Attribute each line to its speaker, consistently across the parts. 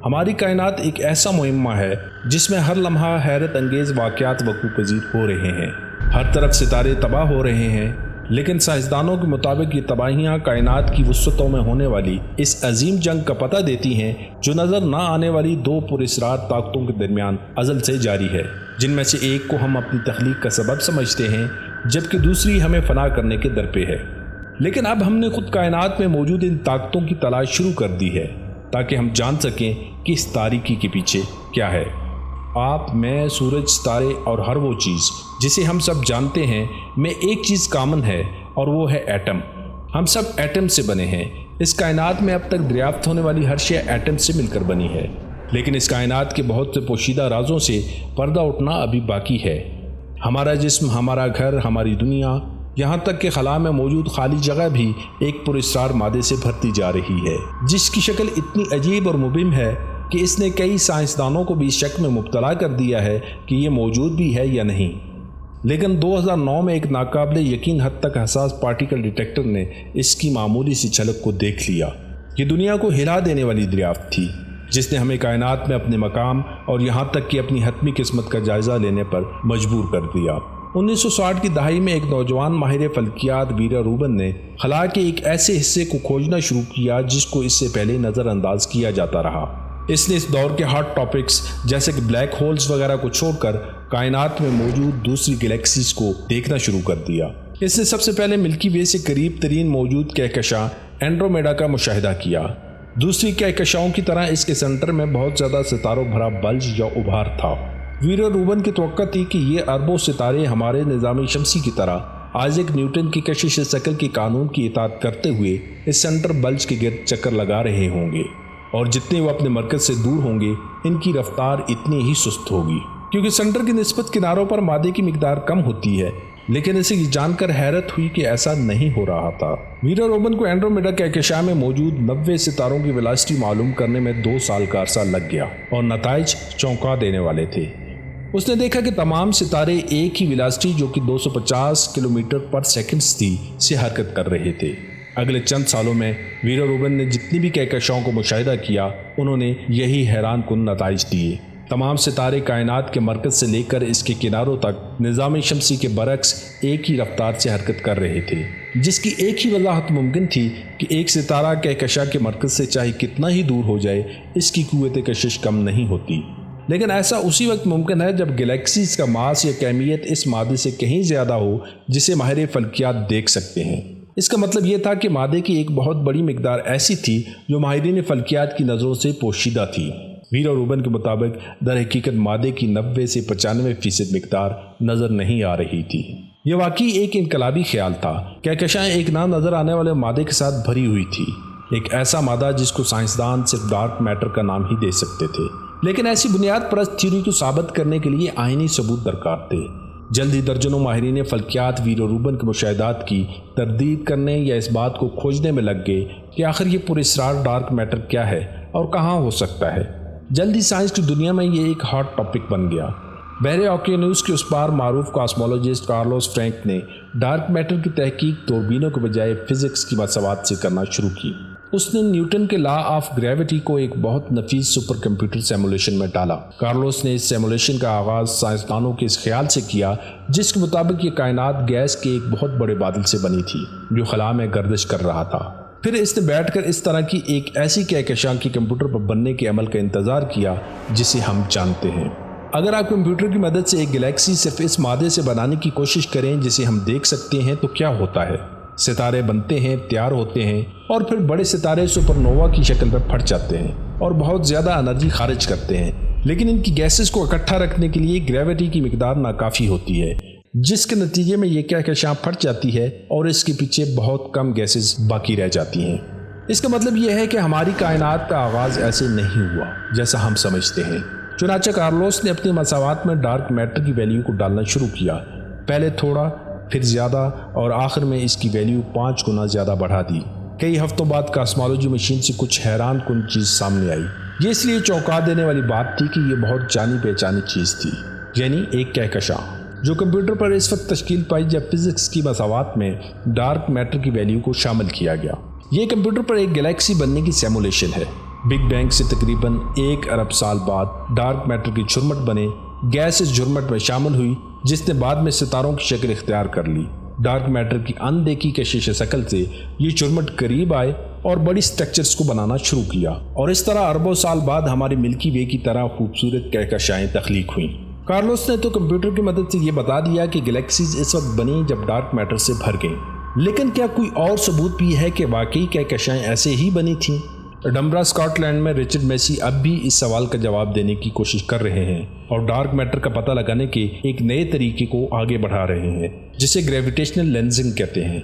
Speaker 1: ہماری کائنات ایک ایسا معمہ ہے جس میں ہر لمحہ حیرت انگیز واقعات وقوع پذیر ہو رہے ہیں۔ ہر طرف ستارے تباہ ہو رہے ہیں، لیکن سائنسدانوں کے مطابق یہ تباہیاں کائنات کی وسعتوں میں ہونے والی اس عظیم جنگ کا پتہ دیتی ہیں جو نظر نہ آنے والی دو پراسرار طاقتوں کے درمیان ازل سے جاری ہے، جن میں سے ایک کو ہم اپنی تخلیق کا سبب سمجھتے ہیں جبکہ دوسری ہمیں فنا کرنے کے در پہ ہے۔ لیکن اب ہم نے خود کائنات میں موجود ان طاقتوں کی تلاش شروع کر دی ہے تاکہ ہم جان سکیں کہ اس تاریکی کے پیچھے کیا ہے۔ آپ، میں، سورج، ستارے اور ہر وہ چیز جسے ہم سب جانتے ہیں میں ایک چیز کامن ہے اور وہ ہے ایٹم۔ ہم سب ایٹم سے بنے ہیں۔ اس کائنات میں اب تک دریافت ہونے والی ہر شے ایٹم سے مل کر بنی ہے، لیکن اس کائنات کے بہت سے پوشیدہ رازوں سے پردہ اٹھنا ابھی باقی ہے۔ ہمارا جسم، ہمارا گھر، ہماری دنیا، یہاں تک کہ خلا میں موجود خالی جگہ بھی ایک پراسرار مادے سے بھرتی جا رہی ہے جس کی شکل اتنی عجیب اور مبہم ہے کہ اس نے کئی سائنسدانوں کو بھی شک میں مبتلا کر دیا ہے کہ یہ موجود بھی ہے یا نہیں۔ لیکن 2009 میں ایک ناقابل یقین حد تک حساس پارٹیکل ڈیٹیکٹر نے اس کی معمولی سی جھلک کو دیکھ لیا۔ یہ دنیا کو ہلا دینے والی دریافت تھی جس نے ہمیں کائنات میں اپنے مقام اور یہاں تک کہ اپنی حتمی قسمت کا جائزہ لینے پر مجبور کر دیا۔ 1960 کی دہائی میں ایک نوجوان ماہر فلکیات ویرا روبن نے خلا کے ایک ایسے حصے کو کھوجنا شروع کیا جس کو اس سے پہلے نظر انداز کیا جاتا رہا۔ اس نے اس دور کے ہاٹ ٹاپکس جیسے کہ بلیک ہولز وغیرہ کو چھوڑ کر کائنات میں موجود دوسری گلیکسیز کو دیکھنا شروع کر دیا۔ اس نے سب سے پہلے ملکی وے سے قریب ترین موجود کہکشاں اینڈرومیڈا کا مشاہدہ کیا۔ دوسری کہکشاؤں کی طرح اس کے سینٹر میں بہت زیادہ ستاروں بھرا بلج یا ابھار تھا۔ ویرا روبن کی توقع تھی کہ یہ اربوں ستارے ہمارے نظام شمسی کی طرح آئزیک نیوٹن کی کشش ثقل کے قانون کی اطاعت کرتے ہوئے اس سینٹر بلج کے گرد چکر لگا رہے ہوں گے، اور جتنے وہ اپنے مرکز سے دور ہوں گے ان کی رفتار اتنی ہی سست ہوگی، کیونکہ سینٹر کی نسبت کناروں پر مادے کی مقدار کم ہوتی ہے۔ لیکن اسے یہ جان کر حیرت ہوئی کہ ایسا نہیں ہو رہا تھا۔ ویرا روبن کو اینڈرومیڈا کہکشاں میں موجود 90 ستاروں کی ویلاسٹی معلوم کرنے میں 2 سال کا عرصہ لگ گیا اور نتائج چونکا دینے والے تھے۔ اس نے دیکھا کہ تمام ستارے ایک ہی ویلاسٹی جو کہ 250 کلومیٹر پر سیکنڈز تھی سے حرکت کر رہے تھے۔ اگلے چند سالوں میں ویرا روبن نے جتنی بھی کہکشاؤں کو مشاہدہ کیا انہوں نے یہی حیران کن نتائج دیے۔ تمام ستارے کائنات کے مرکز سے لے کر اس کے کناروں تک نظام شمسی کے برعکس ایک ہی رفتار سے حرکت کر رہے تھے، جس کی ایک ہی وضاحت ممکن تھی کہ ایک ستارہ کہکشاں کے مرکز سے چاہے کتنا ہی دور ہو جائے اس کی قوت کشش کم نہیں ہوتی۔ لیکن ایسا اسی وقت ممکن ہے جب گلیکسیز کا ماس یا کمیت اس مادے سے کہیں زیادہ ہو جسے ماہر فلکیات دیکھ سکتے ہیں۔ اس کا مطلب یہ تھا کہ مادے کی ایک بہت بڑی مقدار ایسی تھی جو ماہرین فلکیات کی نظروں سے پوشیدہ تھی۔ ویرا روبن کے مطابق در حقیقت مادے کی 90 سے 95% مقدار نظر نہیں آ رہی تھی۔ یہ واقعی ایک انقلابی خیال تھا۔ کہکشاں ایک نہ نظر آنے والے مادے کے ساتھ بھری ہوئی تھی، ایک ایسا مادہ جس کو سائنسدان صرف ڈارک میٹر کا نام ہی دے سکتے تھے۔ لیکن ایسی بنیاد پرست تھیوری کو ثابت کرنے کے لیے آئینی ثبوت درکار تھے۔ جلد ہی درجنوں ماہرین فلکیات ویرا روبن کے مشاہدات کی تردید کرنے یا اس بات کو کھوجنے میں لگ گئے کہ آخر یہ پراسرار ڈارک میٹر کیا ہے اور کہاں ہو سکتا ہے۔ جلد ہی سائنس کی دنیا میں یہ ایک ہاٹ ٹاپک بن گیا۔ بحر اوقیانوس کے اس پار معروف کاسمولوجسٹ کارلوس فرینک نے ڈارک میٹر کی تحقیق دوربینوں کے بجائے فزکس کی مساوات سے کرنا شروع کی۔ اس نے نیوٹن کے لا آف گریویٹی کو ایک بہت نفیس سپر کمپیوٹر سیمولیشن میں ڈالا۔ کارلوس نے اس سیمولیشن کا آغاز سائنسدانوں کے اس خیال سے کیا جس کے مطابق یہ کائنات گیس کے ایک بہت بڑے بادل سے بنی تھی جو خلا میں گردش کر رہا تھا۔ پھر اس نے بیٹھ کر اس طرح کی ایک ایسی کہکشاں کی کمپیوٹر پر بننے کے عمل کا انتظار کیا جسے ہم جانتے ہیں۔ اگر آپ کمپیوٹر کی مدد سے ایک گلیکسی صرف اس مادے سے بنانے کی کوشش کریں جسے ہم دیکھ سکتے ہیں تو کیا ہوتا ہے؟ ستارے بنتے ہیں، تیار ہوتے ہیں اور پھر بڑے ستارے سپر نووا کی شکل پر پھٹ جاتے ہیں اور بہت زیادہ انرجی خارج کرتے ہیں، لیکن ان کی گیسز کو اکٹھا رکھنے کے لیے گریویٹی کی مقدار ناکافی ہوتی ہے، جس کے نتیجے میں یہ کہکشاں پھٹ جاتی ہے اور اس کے پیچھے بہت کم گیسز باقی رہ جاتی ہیں۔ اس کا مطلب یہ ہے کہ ہماری کائنات کا آغاز ایسے نہیں ہوا جیسا ہم سمجھتے ہیں۔ چنانچہ کارلوس نے اپنی مساوات میں ڈارک میٹر کی ویلیو کو ڈالنا شروع کیا، پہلے تھوڑا، پھر زیادہ اور آخر میں اس کی ویلیو 5 گنا زیادہ بڑھا دی۔ کئی ہفتوں بعد کاسمولوجی مشین سے کچھ حیران کن چیز سامنے آئی۔ یہ اس لیے چونکا دینے والی بات تھی کہ یہ بہت جانی پہچانی چیز تھی، یعنی ایک کہکشاں جو کمپیوٹر پر اس وقت تشکیل پائی جب فزکس کی مساوات میں ڈارک میٹر کی ویلیو کو شامل کیا گیا۔ یہ کمپیوٹر پر ایک گلیکسی بننے کی سیمولیشن ہے۔ بگ بینگ سے تقریباً 1 ارب سال بعد ڈارک میٹر کی جھرمٹ بنے گیس اس جھرمٹ میں شامل ہوئی جس نے بعد میں ستاروں کی شکل اختیار کر لی۔ ڈارک میٹر کی اندیکھی کشش شکل سے یہ جھرمٹ قریب آئے اور بڑی سٹرکچرز کو بنانا شروع کیا، اور اس طرح اربوں سال بعد ہماری ملکی وے کی طرح خوبصورت کہکشائیں تخلیق ہوئیں۔ کارلوس نے تو کمپیوٹر کی مدد سے یہ بتا دیا کہ گلیکسیز اس وقت بنی جب ڈارک میٹر سے بھر گئیں، لیکن کیا کوئی اور ثبوت بھی ہے کہ واقعی کہکشائیں ایسے ہی بنی تھیں؟ ایڈنبرا اسکاٹ لینڈ میں رچرڈ میسی اب بھی اس سوال کا جواب دینے کی کوشش کر رہے ہیں اور ڈارک میٹر کا پتہ لگانے کے ایک نئے طریقے کو آگے بڑھا رہے ہیں جسے گریویٹیشنل لینزنگ کہتے ہیں،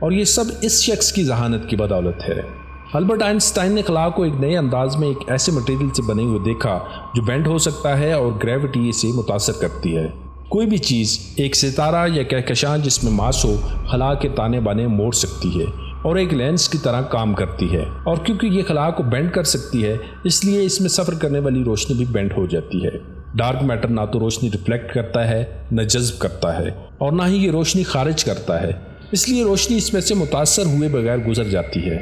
Speaker 1: اور یہ سب اس شخص کی ذہانت کی بدولت ہے۔ البرٹ آئنسٹائن نے خلا کو ایک نئے انداز میں ایک ایسے مٹیریل سے بنے ہوئے دیکھا جو بینڈ ہو سکتا ہے اور گریوٹی سے متاثر کرتی ہے۔ کوئی بھی چیز، ایک ستارہ یا کہکشاں جس میں ماس ہو، خلا کے تانے بانے موڑ سکتی ہے اور ایک لینس کی طرح کام کرتی ہے، اور کیونکہ یہ خلا کو بینڈ کر سکتی ہے اس لیے اس میں سفر کرنے والی روشنی بھی بینڈ ہو جاتی ہے۔ ڈارک میٹر نہ تو روشنی ریفلیکٹ کرتا ہے، نہ جذب کرتا ہے، اور نہ ہی یہ روشنی خارج کرتا ہے، اس لیے روشنی اس میں سے متاثر ہوئے بغیر گزر جاتی ہے۔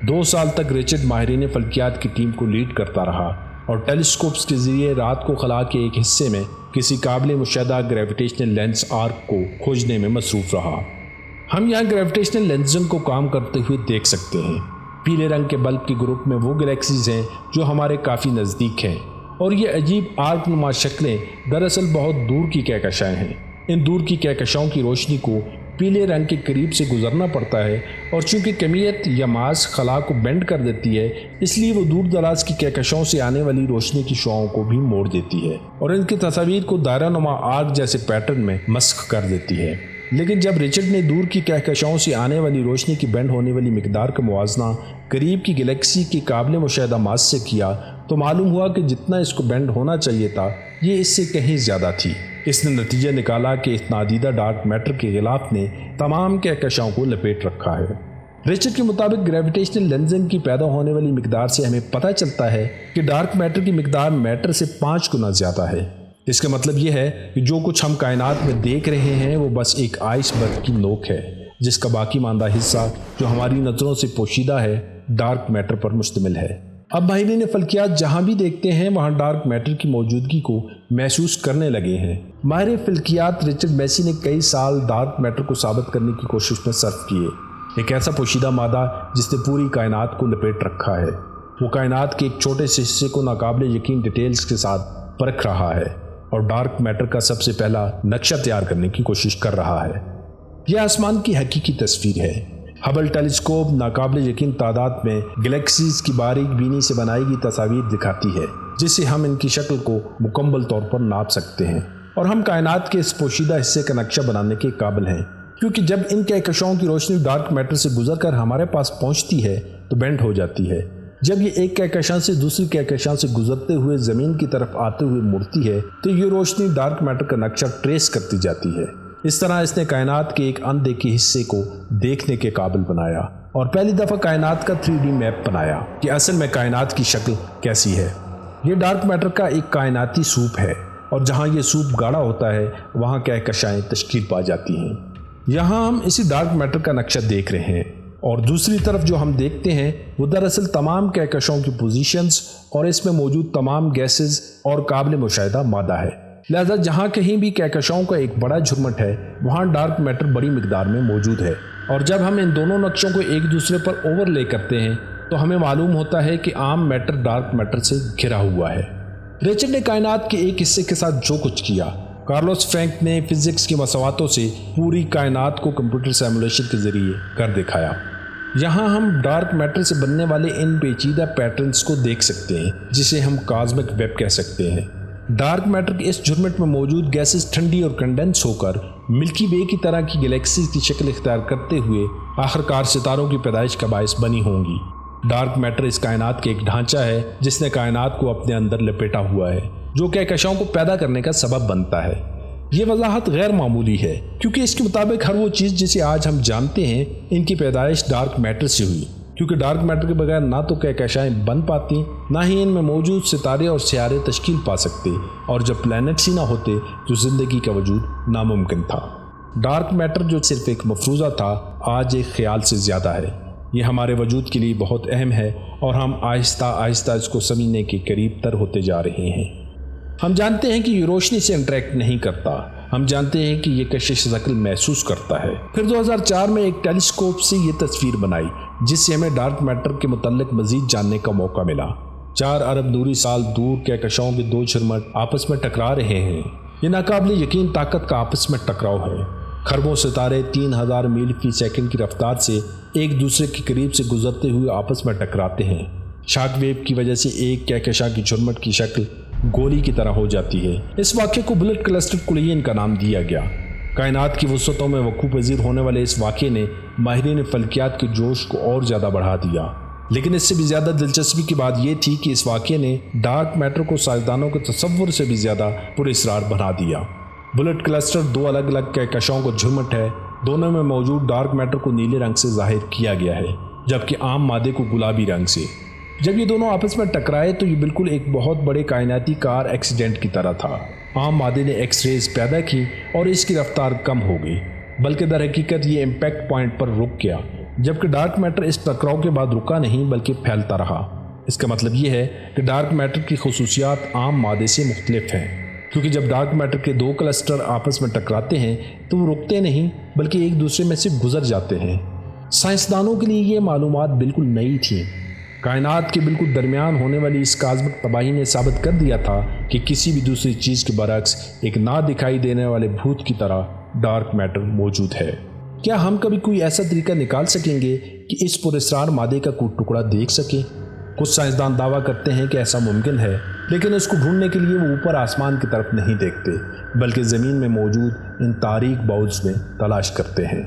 Speaker 1: 2 سال تک رچرڈ ماہرین فلکیات کی ٹیم کو لیڈ کرتا رہا اور ٹیلیسکوپس کے ذریعے رات کو خلا کے ایک حصے میں کسی قابل مشاہدہ گریویٹیشنل لینس آرک کو کھوجنے میں مصروف رہا۔ ہم یہاں گریویٹیشنل لینزنگ کو کام کرتے ہوئے دیکھ سکتے ہیں۔ پیلے رنگ کے بلب کے گروپ میں وہ گلیکسیز ہیں جو ہمارے کافی نزدیک ہیں، اور یہ عجیب آرک نما شکلیں دراصل بہت دور کی کہکشائیں ہیں۔ ان دور کی کہکشاؤں کی روشنی کو پیلے رنگ کے قریب سے گزرنا پڑتا ہے، اور چونکہ کمیت یا ماس خلا کو بینڈ کر دیتی ہے اس لیے وہ دور دراز کی کہکشاؤں سے آنے والی روشنی کی شعاؤں کو بھی موڑ دیتی ہے اور ان کی تصاویر کو دائرہ نما آرک جیسے پیٹرن میں مسخ کر دیتی ہے۔ لیکن جب رچرڈ نے دور کی کہکشاؤں سے آنے والی روشنی کی بینڈ ہونے والی مقدار کا موازنہ قریب کی گلیکسی کی قابل مشاہدہ ماس سے کیا تو معلوم ہوا کہ جتنا اس کو بینڈ ہونا چاہیے تھا یہ اس سے کہیں زیادہ تھی۔ اس نے نتیجہ نکالا کہ اس نادیدہ ڈارک میٹر کے غلاف نے تمام کہکشاؤں کو لپیٹ رکھا ہے۔ رچرڈ کے مطابق گریویٹیشنل لینزنگ کی پیدا ہونے والی مقدار سے ہمیں پتہ چلتا ہے کہ ڈارک میٹر کی مقدار میٹر سے 5 گنا زیادہ ہے۔ اس کا مطلب یہ ہے کہ جو کچھ ہم کائنات میں دیکھ رہے ہیں وہ بس ایک آئس برگ کی نوک ہے، جس کا باقی ماندہ حصہ جو ہماری نظروں سے پوشیدہ ہے ڈارک میٹر پر مشتمل ہے۔ اب ماہرین فلکیات جہاں بھی دیکھتے ہیں وہاں ڈارک میٹر کی موجودگی کو محسوس کرنے لگے ہیں۔ ماہر فلکیات رچرڈ میسی نے کئی سال ڈارک میٹر کو ثابت کرنے کی کوشش میں صرف کیے، ایک ایسا پوشیدہ مادہ جس نے پوری کائنات کو لپیٹ رکھا ہے۔ وہ کائنات کے ایک چھوٹے سے حصے کو ناقابل یقین ڈیٹیلز کے ساتھ پرکھ رہا ہے اور ڈارک میٹر کا سب سے پہلا نقشہ تیار کرنے کی کوشش کر رہا ہے۔ یہ آسمان کی حقیقی تصویر ہے۔ ہبل ٹیلیسکوپ ناقابل یقین تعداد میں گلیکسیز کی باریک بینی سے بنائی گئی تصاویر دکھاتی ہے، جس سے ہم ان کی شکل کو مکمل طور پر ناپ سکتے ہیں اور ہم کائنات کے اس پوشیدہ حصے کا نقشہ بنانے کے قابل ہیں، کیونکہ جب ان کہکشاؤں کی روشنی ڈارک میٹر سے گزر کر ہمارے پاس پہنچتی ہے تو بینڈ ہو جاتی ہے۔ جب یہ ایک کہکشاں سے دوسری کہکشاں سے گزرتے ہوئے زمین کی طرف آتے ہوئے مڑتی ہے تو یہ روشنی ڈارک میٹر کا نقشہ ٹریس کرتی جاتی ہے۔ اس طرح اس نے کائنات کے ایک اندیکھے حصے کو دیکھنے کے قابل بنایا اور پہلی دفعہ کائنات کا 3D میپ بنایا کہ اصل میں کائنات کی شکل کیسی ہے۔ یہ ڈارک میٹر کا ایک کائناتی سوپ ہے، اور جہاں یہ سوپ گاڑھا ہوتا ہے وہاں کہکشائیں تشکیل پا جاتی ہیں۔ یہاں ہم اسی ڈارک میٹر کا نقشہ دیکھ رہے ہیں، اور دوسری طرف جو ہم دیکھتے ہیں وہ دراصل تمام کہکشاؤں کی پوزیشنز اور اس میں موجود تمام گیسز اور قابل مشاہدہ مادہ ہے۔ لہذا جہاں کہیں بھی کہکشاؤں کا ایک بڑا جھرمٹ ہے وہاں ڈارک میٹر بڑی مقدار میں موجود ہے، اور جب ہم ان دونوں نقشوں کو ایک دوسرے پر اوور لے کرتے ہیں تو ہمیں معلوم ہوتا ہے کہ عام میٹر ڈارک میٹر سے گھرا ہوا ہے۔ رچرڈ نے کائنات کے ایک حصے کے ساتھ جو کچھ کیا، کارلوس فرینک نے فزکس کی مساواتوں سے پوری کائنات کو کمپیوٹر سیمولیشن کے ذریعے کر دکھایا۔ یہاں ہم ڈارک میٹر سے بننے والے ان پیچیدہ پیٹرنز کو دیکھ سکتے ہیں جسے ہم کازمک ویب کہہ سکتے ہیں۔ ڈارک میٹر کے اس جھرمٹ میں موجود گیسز ٹھنڈی اور کنڈنس ہو کر ملکی وے کی طرح کی گلیکسیز کی شکل اختیار کرتے ہوئے آخرکار ستاروں کی پیدائش کا باعث بنی ہوں گی۔ ڈارک میٹر اس کائنات کے ایک ڈھانچہ ہے جس نے کائنات کو اپنے اندر لپیٹا ہوا ہے، جو کہکشاؤں کو پیدا کرنے کا سبب بنتا ہے۔ یہ وضاحت غیر معمولی ہے کیونکہ اس کے مطابق ہر وہ چیز جسے آج ہم جانتے ہیں ان کی پیدائش ڈارک میٹر سے ہوئی، کیونکہ ڈارک میٹر کے بغیر نہ تو کہکشائیں بن پاتی، نہ ہی ان میں موجود ستارے اور سیارے تشکیل پا سکتے، اور جب پلانٹس ہی نہ ہوتے تو زندگی کا وجود ناممکن تھا۔ ڈارک میٹر جو صرف ایک مفروضہ تھا آج ایک خیال سے زیادہ ہے۔ یہ ہمارے وجود کے لیے بہت اہم ہے اور ہم آہستہ آہستہ اس کو سمجھنے کے قریب تر ہوتے جا رہے ہیں۔ ہم جانتے ہیں کہ یہ روشنی سے انٹریکٹ نہیں کرتا، ہم جانتے ہیں کہ یہ کشش شکل محسوس کرتا ہے۔ پھر 2004 میں ایک ٹیلیسکوپ سے یہ تصویر بنائی جس سے ہمیں ڈارک میٹر کے متعلق مزید جاننے کا موقع ملا۔ 4 ارب نوری سال دور کہکشاؤں کے 2 جھرمٹ آپس میں ٹکرا رہے ہیں۔ یہ ناقابل یقین طاقت کا آپس میں ٹکراؤ ہے۔ خربوں ستارے 3000 میل فی سیکنڈ کی رفتار سے ایک دوسرے کے قریب سے گزرتے ہوئے آپس میں ٹکراتے ہیں۔ شاک ویو کی وجہ سے ایک کہکشاں کی جھرمٹ کی شکل گولی کی طرح ہو جاتی ہے۔ اس واقعے کو بلٹ کلسٹر کولین کا نام دیا گیا۔ کائنات کی وسعتوں میں وقوع پذیر ہونے والے اس واقعے نے ماہرین فلکیات کے جوش کو اور زیادہ بڑھا دیا، لیکن اس سے بھی زیادہ دلچسپی کی بات یہ تھی کہ اس واقعے نے ڈارک میٹر کو سائنسدانوں کے تصور سے بھی زیادہ پراسرار بنا دیا۔ بلٹ کلسٹر 2 الگ الگ کہکشاؤں کا جھرمٹ ہے، دونوں میں موجود ڈارک میٹر کو نیلے رنگ سے ظاہر کیا گیا ہے جبکہ عام مادے کو گلابی رنگ سے۔ جب یہ دونوں آپس میں ٹکرائے تو یہ بالکل ایک بہت بڑے کائناتی کار ایکسیڈنٹ کی طرح تھا۔ عام مادے نے ایکس ریز پیدا کی اور اس کی رفتار کم ہو گئی، بلکہ در حقیقت یہ امپیکٹ پوائنٹ پر رک گیا، جبکہ ڈارک میٹر اس ٹکراؤ کے بعد رکا نہیں بلکہ پھیلتا رہا۔ اس کا مطلب یہ ہے کہ ڈارک میٹر کی خصوصیات عام مادے سے مختلف ہیں، کیونکہ جب ڈارک میٹر کے 2 کلسٹر آپس میں ٹکراتے ہیں تو وہ رکتے نہیں بلکہ ایک دوسرے میں سے گزر جاتے ہیں۔ سائنسدانوں کے لیے یہ معلومات بالکل نئی تھیں۔ کائنات کے بالکل درمیان ہونے والی اس کازمک تباہی نے ثابت کر دیا تھا کہ کسی بھی دوسری چیز کے برعکس ایک نہ دکھائی دینے والے بھوت کی طرح ڈارک میٹر موجود ہے۔ کیا ہم کبھی کوئی ایسا طریقہ نکال سکیں گے کہ اس پراسرار مادے کا کوئی ٹکڑا دیکھ سکیں؟ کچھ سائنسدان دعویٰ کرتے ہیں کہ ایسا ممکن ہے، لیکن اس کو ڈھونڈنے کے لیے وہ اوپر آسمان کی طرف نہیں دیکھتے بلکہ زمین میں موجود ان تاریک باؤلز میں تلاش کرتے ہیں۔